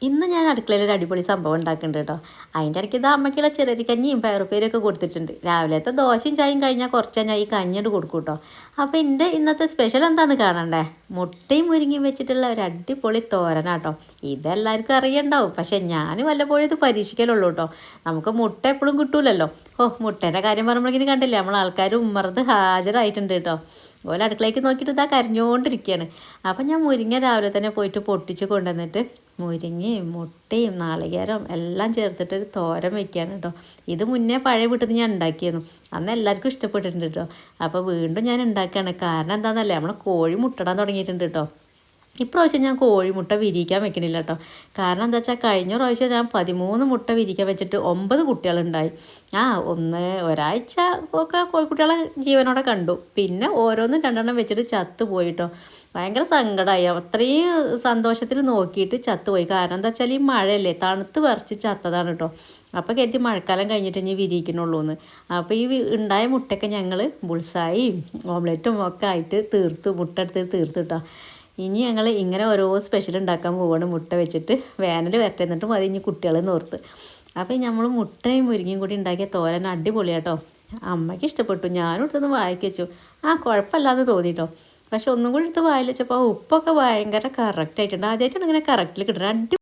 ഇന്ന് ഞാൻ അടുക്കളയിൽ ഒരു അടിപൊളി സംഭവം ഉണ്ടാക്കുന്നുണ്ട് കേട്ടോ. അതിൻ്റെ ഇടയ്ക്ക് ഇത് അമ്മയ്ക്കുള്ള ചെറിയരിക്കഞ്ഞിയും പയറുപ്പേരൊക്കെ കൊടുത്തിട്ടുണ്ട്. രാവിലത്തെ ദോശയും ചായയും കഴിഞ്ഞാൽ കുറച്ച് ഞാൻ ഈ കഞ്ഞിയോട് കൊടുക്കും കേട്ടോ. അപ്പോൾ എൻ്റെ ഇന്നത്തെ സ്പെഷ്യൽ എന്താണെന്ന് കാണണ്ടേ? മുട്ടയും മുരിങ്ങയും വെച്ചിട്ടുള്ള ഒരു അടിപൊളി തോരനാട്ടോ. ഇതെല്ലാവർക്കും അറിയണ്ടാവും, പക്ഷേ ഞാൻ വല്ലപ്പോഴും ഇത് പരീക്ഷിക്കലുള്ളൂ കേട്ടോ. നമുക്ക് മുട്ട എപ്പോഴും കിട്ടൂലല്ലോ. മുട്ടേൻ്റെ കാര്യം പറയുമ്പോഴേക്കും കണ്ടില്ലേ, നമ്മൾ ആൾക്കാർ ഉമ്മറത്ത് ഹാജരായിട്ടുണ്ട് കേട്ടോ. ഓല അടുക്കളയ്ക്ക് നോക്കിയിട്ട് ഇതാ കരഞ്ഞുകൊണ്ടിരിക്കുകയാണ്. അപ്പം ഞാൻ മുരിങ്ങ രാവിലെ തന്നെ പോയിട്ട് പൊട്ടിച്ച് കൊണ്ടുവന്നിട്ട് മുരിങ്ങയും മുട്ടയും നാളികേരവും എല്ലാം ചേർത്തിട്ട് തോരൻ വയ്ക്കുകയാണ് കേട്ടോ. ഇത് മുന്നേ പഴയ വീട്ടിൽ നിന്ന് ഞാൻ ഉണ്ടാക്കിയിരുന്നു. അന്ന് എല്ലാവർക്കും ഇഷ്ടപ്പെട്ടിട്ടുണ്ട് കേട്ടോ. അപ്പോൾ വീണ്ടും ഞാൻ ഉണ്ടാക്കുകയാണ്. കാരണം എന്താണെന്നല്ലേ, നമ്മൾ കോഴി മുട്ടടാൻ തുടങ്ങിയിട്ടുണ്ട് കേട്ടോ. ഇപ്രാവശ്യം ഞാൻ കോഴിമുട്ട വിരിയിക്കാൻ വെക്കണില്ല കേട്ടോ. കാരണം എന്താ വെച്ചാൽ കഴിഞ്ഞ പ്രാവശ്യം ഞാൻ 13 മുട്ട വിരിക്കാൻ വെച്ചിട്ട് 9 കുട്ടികളുണ്ടായി. ഒരാഴ്ച ഒക്കെ കോഴിക്കുട്ടികളെ ജീവനോടെ കണ്ടു. പിന്നെ ഓരോന്നും രണ്ടെണ്ണം വെച്ചിട്ട് ചത്തു പോയിട്ടോ. ഭയങ്കര സങ്കടമായി. അത്രയും സന്തോഷത്തിൽ നോക്കിയിട്ട് ചത്തുപോയി. കാരണം എന്താ വെച്ചാൽ ഈ മഴയല്ലേ, തണുത്ത് വിറച്ച് ചത്തതാണ് കേട്ടോ. അപ്പോൾ കരുതി മഴക്കാലം കഴിഞ്ഞിട്ട് ഇനി വിരിയിക്കണുള്ളൂ എന്ന്. അപ്പോൾ ഈ ഉണ്ടായ മുട്ടയൊക്കെ ഞങ്ങൾ ബുൾസായും ഓംലെറ്റും ഒക്കെ ആയിട്ട് മുട്ട എടുത്ത് തീർത്തു കേട്ടോ. ഇനി ഞങ്ങൾ ഇങ്ങനെ ഓരോ സ്പെഷ്യൽ ഉണ്ടാക്കാൻ പോവുകയാണ് മുട്ട വെച്ചിട്ട്. വേനൽ വരട്ടെ, എന്നിട്ടും അത് ഇനി കുട്ടികളെ നോർത്ത്. അപ്പോൾ നമ്മൾ മുട്ടയും മുരിങ്ങയും കൂടി ഉണ്ടാക്കിയ തോരൻ അടിപൊളിയാട്ടോ. അമ്മയ്ക്ക് ഇഷ്ടപ്പെട്ടു. ഞാനും എടുത്തൊന്ന് വായിക്ക് വെച്ചു. കുഴപ്പമില്ലാന്ന് തോന്നിട്ടോ. പക്ഷെ ഒന്നും കൂടി എടുത്ത് വായിൽ വെച്ചപ്പോൾ ഉപ്പൊക്കെ ഭയങ്കര കറക്റ്റായിട്ടുണ്ട്. ആദ്യമായിട്ടാണ് ഇങ്ങനെ കറക്റ്റിൽ കിട്ടുന്നത്.